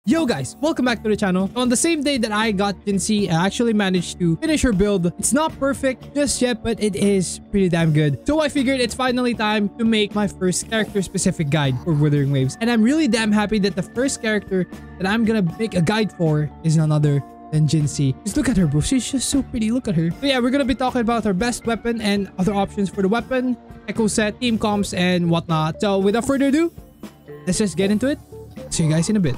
Yo guys, welcome back to the channel. On the same day that I got Jinhsi, I actually managed to finish her build. It's not perfect just yet, but it is pretty damn good. So I figured it's finally time to make my first character specific guide for Wuthering Waves. And I'm really damn happy that the first character that I'm gonna make a guide for is none other than Jinhsi. Just look at her, bro. She's just so pretty. Look at her. So yeah, we're gonna be talking about her best weapon and other options for the weapon, echo set, team comps, and whatnot. So without further ado, let's just get into it. See you guys in a bit.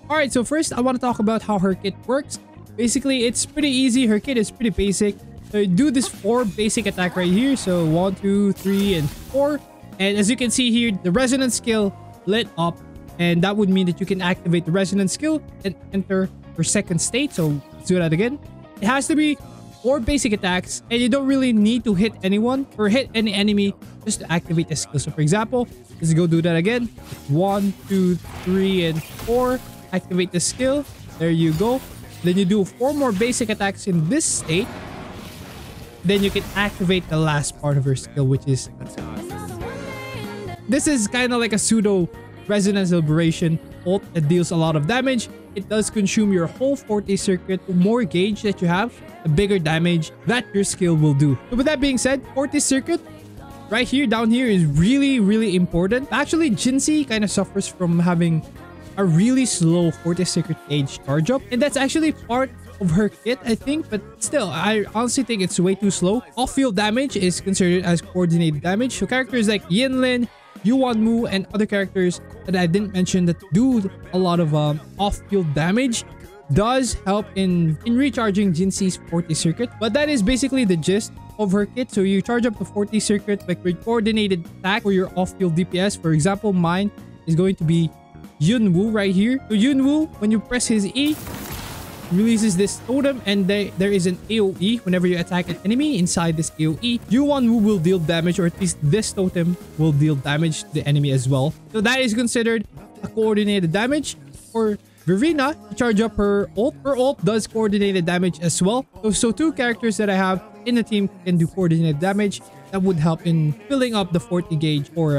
Alright, so first I want to talk about how her kit works. Basically, it's pretty easy. Her kit is pretty basic. So you do this 4 basic attack right here. So 1, 2, 3, and 4. And as you can see here, the resonance skill lit up. And that would mean that you can activate the resonance skill and enter her second state. So let's do that again. It has to be 4 basic attacks. And you don't really need to hit anyone or hit any enemy just to activate the skill. So for example, let's go do that again. 1, 2, 3, and 4. Activate the skill. There you go. Then you do 4 more basic attacks in this state. Then you can activate the last part of her skill, which is... This is kind of like a pseudo resonance liberation ult that deals a lot of damage. It does consume your whole Forte circuit. The more gauge that you have, the bigger damage that your skill will do. So with that being said, Forte circuit right here, down here is really important. Actually, Jinhsi kind of suffers from having a really slow Forte circuit gauge charge up, and that's actually part of her kit, I think, but still, I honestly think it's way too slow. Off-field damage is considered as coordinated damage, so characters like Yinlin, Yuanmu, and other characters that I didn't mention that do a lot of off-field damage does help in recharging Jinhsi's Forte circuit. But that is basically the gist of her kit. So you charge up the Forte circuit like with coordinated attack for your off-field DPS. For example, mine is going to be Yunwu right here. So Yunwu, when you press his E, releases this totem, and there is an AoE whenever you attack an enemy. Inside this AoE, Yuanwu will deal damage, or at least this totem will deal damage to the enemy as well. So that is considered a coordinated damage. For Verena, to charge up her ult. Her ult does coordinated damage as well. So 2 characters that I have in the team can do coordinated damage. That would help in filling up the Forte gauge or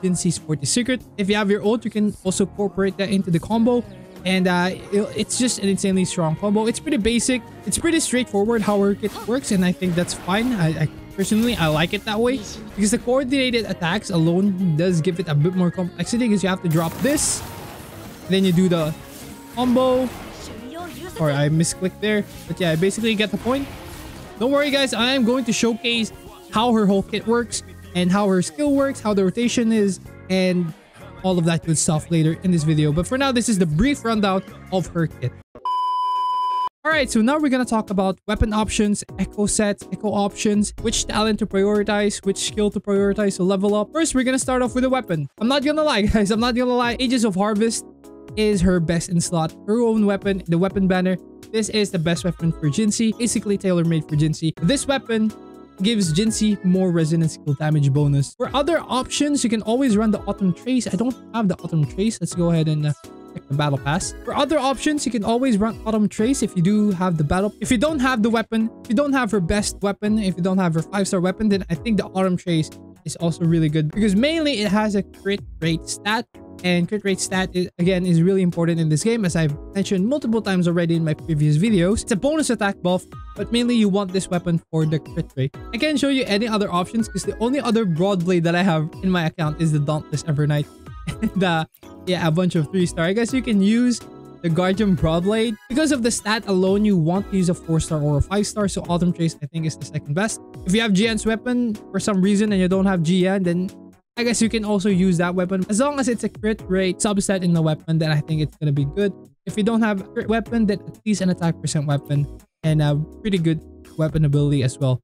Jinhsi's Forte secret. If you have your ult, you can also incorporate that into the combo. And it's just an insanely strong combo. It's pretty basic. It's pretty straightforward how her kit works. And I think that's fine. I personally, I like it that way. Because the coordinated attacks alone does give it a bit more complexity. Because you have to drop this. Then you do the combo. Or I misclicked there. But yeah, I basically get the point. Don't worry guys, I am going to showcase how her whole kit works and how her skill works, how the rotation is, and all of that good stuff later in this video. But for now, this is the brief rundown of her kit. Alright, so now we're gonna talk about weapon options, echo sets, echo options, which talent to prioritize, which skill to prioritize to level up. First, we're gonna start off with a weapon. I'm not gonna lie, guys. I'm not gonna lie. Ages of Harvest is her best in slot. Her own weapon, the weapon banner. This is the best weapon for Jinhsi, basically tailor-made for Jinhsi. This weapon gives Jinhsi more resonance skill damage bonus. For other options, you can always run the Autumn Trace. I don't have the Autumn Trace. Let's go ahead and check the battle pass. For other options, you can always run Autumn Trace if you do have the battle. If you don't have the weapon, if you don't have her best weapon, if you don't have her 5-star weapon, then I think the Autumn Trace is also really good because mainly it has a crit rate stat. And crit rate stat, again, is really important in this game, as I've mentioned multiple times already in my previous videos. It's a bonus attack buff, but mainly you want this weapon for the crit rate. I can't show you any other options because the only other broad blade that I have in my account is the Dauntless Evernight. And yeah, a bunch of 3-star. I guess you can use the Guardian Broadblade. Because of the stat alone, you want to use a 4-star or a 5-star. So Autumn Trace, I think, is the second best. If you have Jian's weapon for some reason and you don't have Jian, then I guess you can also use that weapon. As long as it's a crit rate subset in the weapon, then I think it's going to be good. If you don't have a crit weapon, then at least an attack percent weapon and a pretty good weapon ability as well.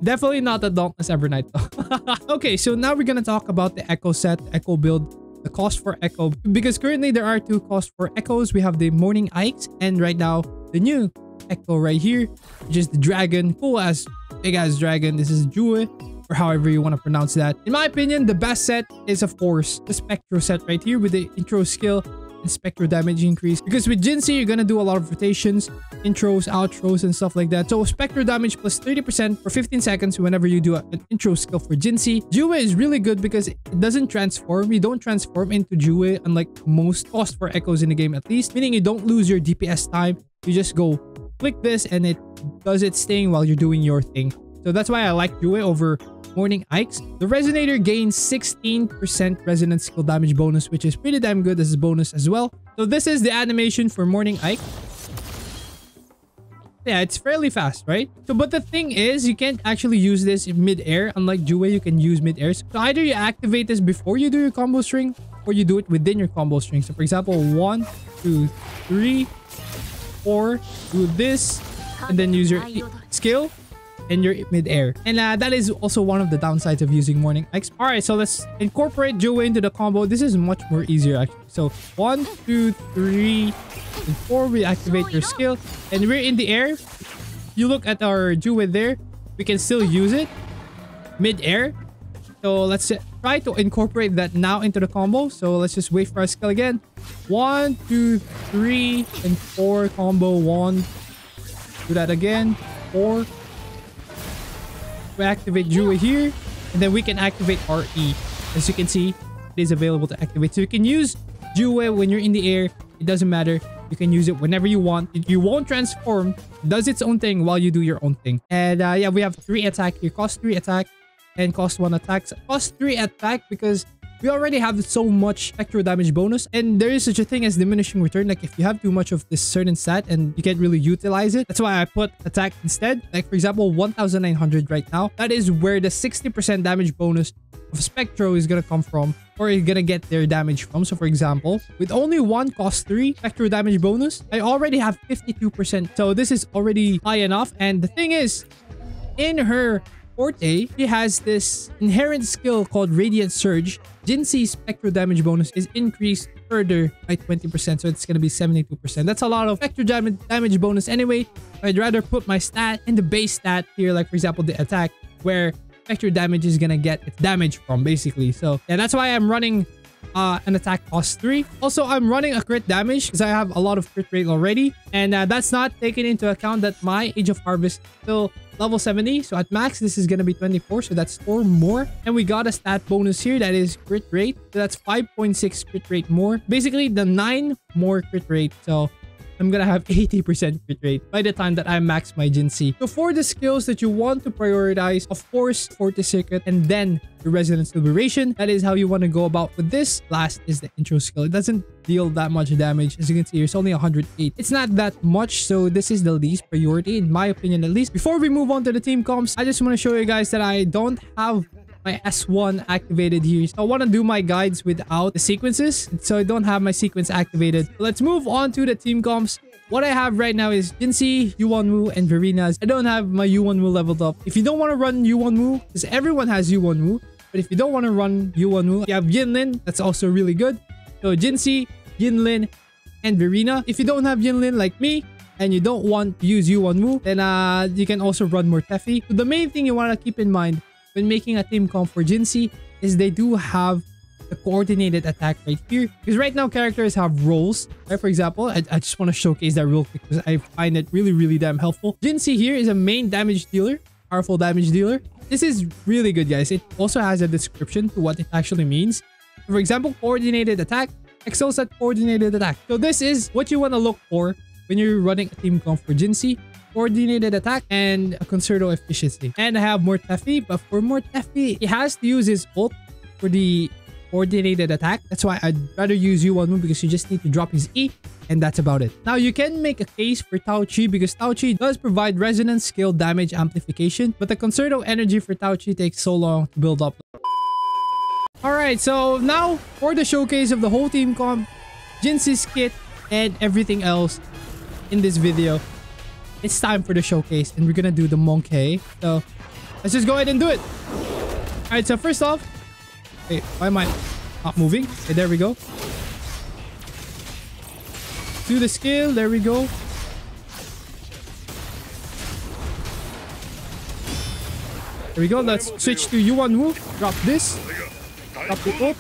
Definitely not the Dauntless Evernight though. Okay, so now we're going to talk about the Echo set, the Echo build, the cost for Echo. Because currently there are 2 costs for Echoes. We have the Morning Ikes and right now the new Echo right here, which is the dragon. Cool ass, big ass dragon. This is Jue, or however you want to pronounce that. In my opinion, the best set is, of course, the Spectro set right here with the intro skill and spectral damage increase. Because with Jinhsi, you're gonna do a lot of rotations, intros, outros, and stuff like that. So spectral damage plus 30% for 15 seconds whenever you do an intro skill for Jinhsi. Jue is really good because it doesn't transform. You don't transform into Jue, unlike most cost for echoes in the game at least. Meaning you don't lose your DPS time. You just go click this and it does its thing while you're doing your thing. So that's why I like Jue over Morning Ikes. The Resonator gains 16% resonance skill damage bonus, which is pretty damn good as a bonus as well. So this is the animation for Morning Ike. Yeah, it's fairly fast, right? So, but the thing is, you can't actually use this in mid-air. Unlike Jue, you can use mid-air. So either you activate this before you do your combo string, or you do it within your combo string. So for example, 1, 2, 3, 4, do this, and then use your skill, and you're mid-air. And that is also one of the downsides of using Morning Ikes. All right, so let's incorporate Jue into the combo. This is much more easier actually. So 1, 2, 3, and 4, we activate your skill, and we're in the air. You look at our Jue there, we can still use it mid-air. So let's try to incorporate that now into the combo. So let's just wait for our skill again. 1, 2, 3, and 4 combo 1. Do that again. 4. We activate Jue here, and then we can activate RE. As you can see, it is available to activate. So you can use Jue when you're in the air. It doesn't matter. You can use it whenever you want. You won't transform. It does its own thing while you do your own thing. And yeah, we have 3 attack here. Cost 3 attack and cost 1 attack. So cost 3 attack because we already have so much spectral damage bonus, and there is such a thing as diminishing return. Like if you have too much of this certain stat and you can't really utilize it, that's why I put attack instead. Like for example, 1900 right now. That is where the 60% damage bonus of spectral is gonna come from, or you're gonna get their damage from. So for example, with only 1 cost 3 spectral damage bonus, I already have 52%. So this is already high enough. And the thing is, in her Forte, she has this inherent skill called Radiant Surge. Jinhsi's spectral damage bonus is increased further by 20%, so it's gonna be 72%. That's a lot of spectral damage bonus anyway. I'd rather put my stat in the base stat here, like for example the attack, where spectral damage is gonna get its damage from basically. So yeah, that's why I'm running an attack cost 3. Also, I'm running a crit damage because I have a lot of crit rate already, and that's not taking into account that my Age of Harvest is still level 70. So at max, this is gonna be 24, so that's 4 more. And we got a stat bonus here that is crit rate, so that's 5.6 crit rate more, basically the 9 more crit rate. So I'm gonna have 80% crit rate by the time that I max my Jinhsi. So for the skills that you want to prioritize, of course, Forte Circuit and then the Resonance Liberation. That is how you want to go about with this. Last is the intro skill. It doesn't deal that much damage. As you can see, it's only 108. It's not that much, so this is the least priority, in my opinion at least. Before we move on to the team comps, I just want to show you guys that I don't have my S1 activated here. So I want to do my guides without the sequences, so I don't have my sequence activated. Let's move on to the team comps. What I have right now is Jinhsi, Yuwonwu, and Verina's. I don't have my Yuwonwu leveled up. If you don't want to run Yuwonwu, because everyone has Yuwonwu, but if you don't want to run Yuwonwu, you have Yinlin. That's also really good. So Jinhsi, Yinlin, and Verina. If you don't have Yinlin like me, and you don't want to use Yuwonwu, then you can also run Mortefi. So the main thing you want to keep in mind when making a team comp for Jinhsi is they do have the coordinated attack right here, because right now characters have roles, right? For example, I just want to showcase that real quick because I find it really damn helpful. Jinhsi here is a main damage dealer, powerful damage dealer. This is really good, guys. It also has a description to what it actually means. For example, coordinated attack excels at coordinated attack. So this is what you want to look for when you're running a team comp for Jinhsi: coordinated attack and a concerto efficiency. And I have Mortefi, but for Mortefi, he has to use his ult for the coordinated attack. That's why I'd rather use Yuwonwu, because you just need to drop his E, and that's about it. Now you can make a case for Tao Chi, because Tao Chi does provide resonance skill damage amplification, but the concerto energy for Tao Chi takes so long to build up. Alright, so now for the showcase of the whole team comp, Jinhsi's kit, and everything else in this video. It's time for the showcase, and we're gonna do the monkey. So let's just go ahead and do it. Alright, so first off, wait, why am I not moving? Okay, there we go. Do the skill, there we go. There we go. Let's switch to Yuwonwu. Drop this. Drop the ult.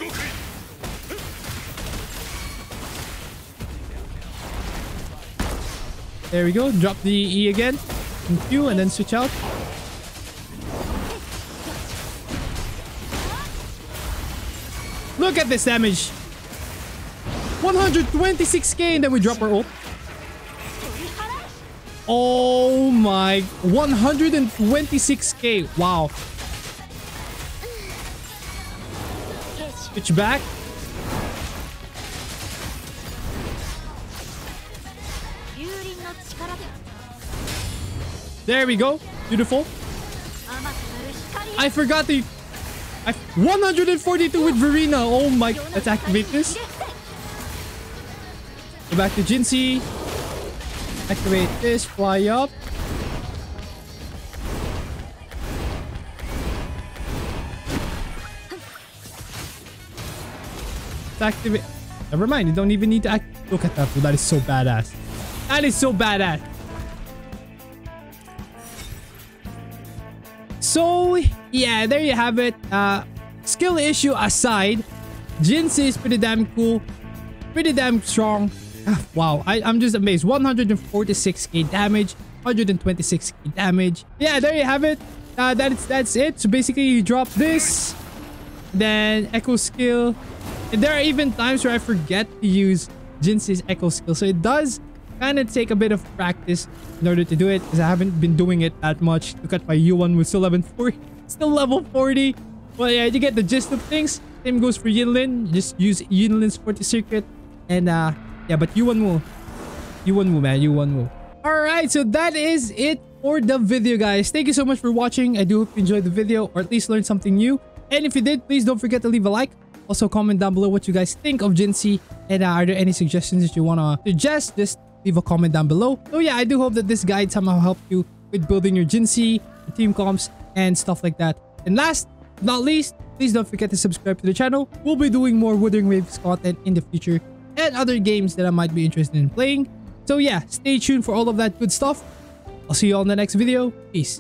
There we go. Drop the E again. And Q and then switch out. Look at this damage. 126k and then we drop our ult. Oh my. 126k. Wow. Switch back. There we go. Beautiful. I forgot the 142 with Verena. Oh my. Let's activate this. Go back to Jinhsi. Activate this. Fly up. Activate. Never mind. You don't even need to look at that. That is so badass. That is so badass. So yeah, there you have it. Skill issue aside, Jinhsi is pretty damn cool, pretty damn strong. Wow, I'm just amazed. 146k damage, 126k damage. Yeah, there you have it. That's it. So basically, you drop this, then echo skill, and there are even times where I forget to use Jinhsi's echo skill. So it does kind of take a bit of practice in order to do it, because I haven't been doing it that much. Look at my U1 with still level 40. Well, yeah, you get the gist of things. Same goes for Yinlin. Just use Yinlin's Forte Circuit, and yeah, but U1 will, man, U1 will. All right, so that is it for the video, guys. Thank you so much for watching. I do hope you enjoyed the video, or at least learned something new. And if you did, please don't forget to leave a like. Also, comment down below what you guys think of Jinhsi, and are there any suggestions that you want to suggest? Just leave a comment down below. So yeah, I do hope that this guide somehow helped you with building your Jinhsi, your team comps, and stuff like that. And last but not least, please don't forget to subscribe to the channel. We'll be doing more Wuthering Waves content in the future, and other games that I might be interested in playing. So yeah, stay tuned for all of that good stuff. I'll see you all in the next video. Peace.